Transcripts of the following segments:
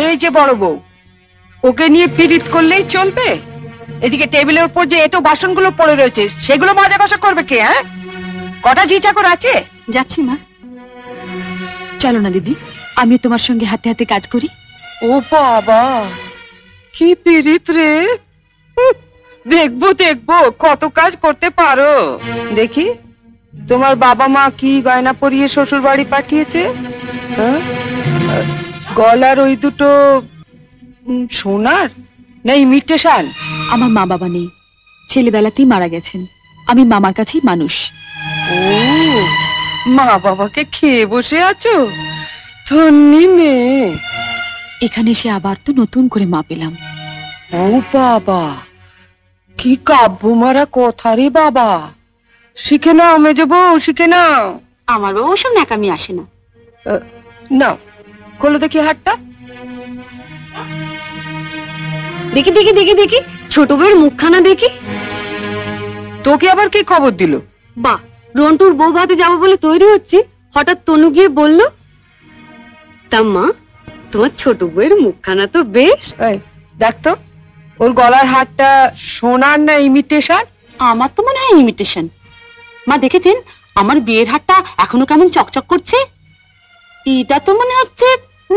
এই যে বড় বউ, ওকে নিয়ে পীড়িত করলেই চলবে? এদিকে টেবিলের উপর যে এটো বাসনগুলো পড়ে রয়েছে সেগুলো মাজা কষা করবে কে? হ্যাঁ, কটা ঝি চাকর আছে? যাচ্ছি মা। চলো না দিদি, আমি তোমার সঙ্গে হাতে হাতে কাজ করি। ও বাবা, কি পীড়িত রে! দেখবো দেখবো কত কাজ করতে পারো। দেখি তোমার বাবা মা কি গয়না পরিয়ে শ্বশুর বাড়ি পাঠিয়েছে। গলার ওই দুটো সোনার না ইমিটেশন? আমার মা বাবা নেই, ছেলেবেলাতেই মারা গেছেন। আমি মামার কাছেই মানুষ। ও, মা বাবাকে খেয়ে বসে আছো? ধন্যি মেয়ে। এখানে এসে আবার তো নতুন করে মা পেলাম। ও বাবা, কি কাব্য মারা কথা রে বাবা। শিখে নাও মেজো বউ, শিখে নাও। আমার বাবা ওসব ন্যাকামি আসে না। নাও, খোলো দেখি হাতটা। দেখি দেখি দেখি দেখি, ছোট বউয়ের মুখখানা দেখি। তোকে আবার কি খবর দিল? বা, রন্টুর বউ ভাতে যাবো বলে তৈরি হচ্ছে, হঠাৎ তনু গিয়ে বলল, তা মা তোমার ছোট বউয়ের মুখখানা তো বেশ। দেখ তো, ওর গলার হারটা সোনার না ইমিটেশন? আমার তো মনে হয় ইমিটেশন। মা দেখেছেন আমার বিয়ের হারটা এখনো কেমন চকচক করছে? এটা তো মনে হচ্ছে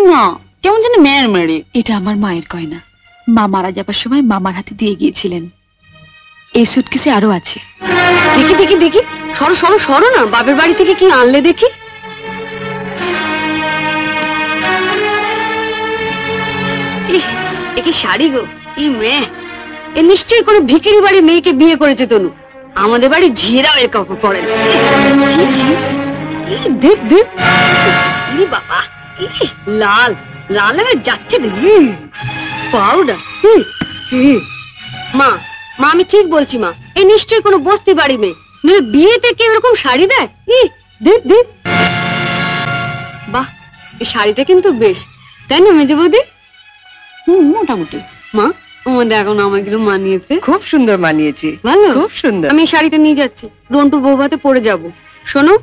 না, কেমন যেন মেয়ের মেরে। এটা আমার মায়ের গয়না, মা মারা যাবার সময় মামার হাতে দিয়ে গিয়েছিলেন। এই সুটকেসে আরো আছে। দেখি দেখি দেখি, সরো সরো সরো না, বাপের বাড়ি থেকে কি আনলে দেখি। এ কি শাড়ি গো! ই মেয়ে, এ নিশ্চয়ই কোনো ভিখিরি বাড়ির মেয়েকে বিয়ে করেছে তনু। আমাদের বাড়ি ঝিরাও এর কাপড় পরে না। দেখ দেখ, বাবা লাল লাল হয়ে যাচ্ছে পাউডার। মা মা আমি ঠিক বলছি মা, এই নিশ্চয়ই কোনো বস্তি বাড়ি মেয়ে, নইলে বিয়েতে কেউ এরকম শাড়ি দেয়? দেখ দেখ, বাহ, এই শাড়িটা কিন্তু বেশ, তাই না মেজে বৌদি? মোটামুটি। মা, আমাদের এখন আমাগুলো মানিয়েছে। খুব সুন্দর মানিয়েছে। ভালো, খুব সুন্দর। আমি শাড়িটা নিয়ে যাচ্ছি, রন্টুর বউ ভাতে পরে যাবো। শোনো,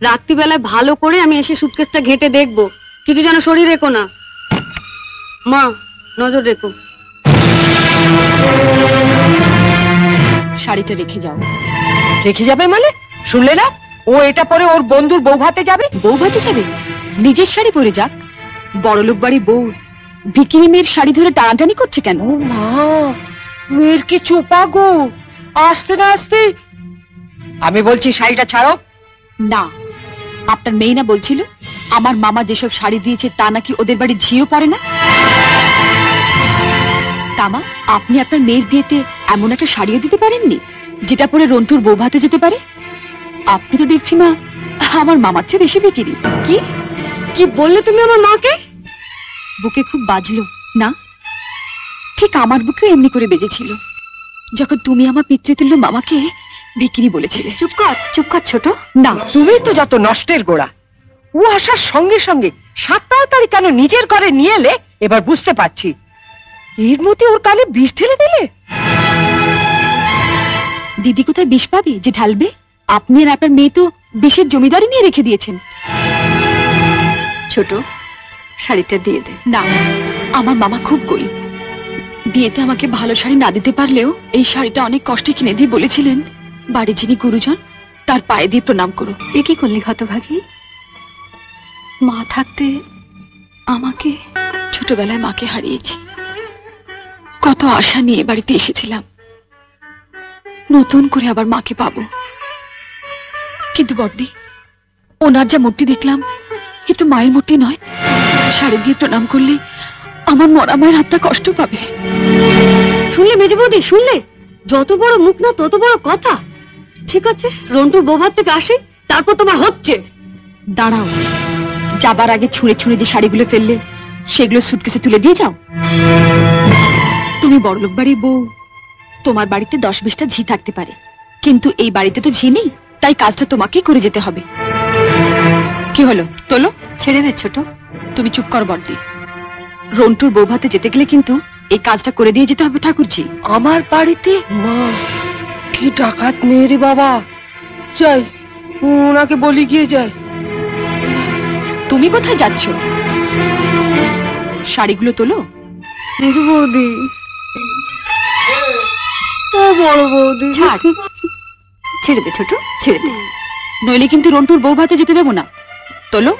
রাত্রিবেলায় ভালো করে আমি এসে সুটকেসটা ঘেটে দেখবো, কিছু যেন শরীর রেখো না। মা, নজর রেখো। শাড়িটা রেখে যাও। রেখে যাবে মানে? শুনলে না, ও এটা পরে ওর বন্ধুর বউ ভাতে যাবে। বউ ভাতে যাবে? নিজের শাড়ি পরে যাক। বড়লোক বাড়ি বউ ভিখিরি মেয়ের শাড়ি ধরে টানাটানি করছে কেন? ও মা, মেয়ের কি চোপা গো! আসতে না আসতে। আমি বলছি শাড়িটা ছাড়ো। না, আপনার মেয়ে না বলছিল আমার মামা যেসব শাড়ি দিয়েছে তা নাকি ওদের বাড়ি ঝিও পড়ে না? তামা, আপনি আপনার মেয়ের বিয়েতে এমন একটা শাড়িও দিতে পারেননি যেটা পরে রন্টুর বউ ভাতে যেতে পারে? আপনি তো দেখছি মা আমার মামার চেয়ে বেশি বিকিরি। কি কি বললে তুমি আমার মাকে? বুকে খুব বাজলো না? ঠিক আমার বুকেও এমনি করে বেজেছিল যখন তুমি আমার পিতৃতুল্য মামাকে বিক্রি বলেছিলে। চুপ কর ছোট। না, তুমি তো যত নষ্টের গোড়া। ও আসার সঙ্গে সঙ্গে 7 তাড়াতাড়ি কেন নিজের ঘরে নিয়ে এলে এবার বুঝতে পারছি। এর মধ্যে ওর কানে বিষ ঢেলে দিলে। দিদি কোথায় বিষ পাবে যে ঢালবে? আপনি আর আপনার মেয়ে তো বিষের জমিদারি নিয়ে রেখে দিয়েছেন। ছোট, শাড়িটা দিয়ে দে। না, আমার মামা খুব গরিব, বিয়েতে আমাকে ভালো শাড়ি না দিতে পারলেও এই শাড়িটা অনেক কষ্টে কিনে দিয়ে বলেছিলেন বাড়ির যিনি গুরুজন তার পায়ে দিয়ে প্রণাম করো। এ কি করলি হতভাগী? মা থাকতে আমাকে, ছোটবেলায় মাকে হারিয়েছি, কত আশা নিয়ে বাড়িতে এসেছিলাম, নতুন করে আবার মাকে পাবো। কিন্তু বড়দি, ওনার যা মূর্তি দেখলাম এ তো মায়ের মূর্তি নয়। শাড়ি দিয়ে প্রণাম করলে আমার মরা মায়ের হাতটা কষ্ট পাবে। শুনলে মেজে বৌদি, শুনলে? যত বড় মুখ না তত বড় কথা। ঠিক আছে, রন্টুর বউ ভাত থেকে আসে, তারপর তোমার হচ্ছে। দাঁড়াও, যাবার আগে ছুঁড়ে ছুঁড়ে যে শাড়িগুলো ফেললে সেগুলো সুটকেসে তুলে দিয়ে যাও। তুমি বড়লোক বাড়ির বউ, তোমার বাড়িতে 10-20টা ঝি থাকতে পারে, কিন্তু এই বাড়িতে তো ঝি নেই, তাই কাজটা তোমাকেই করে যেতে হবে। কি হলো, তোলো। ছেড়ে দে ছোট। তুমি চুপ কর বড়দি। রন্টুর বউ ভাতে যেতে গেলে কিন্তু এই কাজটা করে দিয়ে যেতে হবে ঠাকুরজি। আমার বাড়িতে? মা, কি ডাকাত মেয়ে রে বাবা। যাই, ওনাকে বলি গিয়ে যাই। তুমি কোথায় যাচ্ছ? শাড়িগুলো তোলো। কিন্তু বৌদি, ও বড় বৌদি, ছাড়, ছেড়ে দে ছোট, ছেড়ে দে, নইলে কিন্তু রন্টুর বউ ভাতে যেতে দেবো না। তোলো।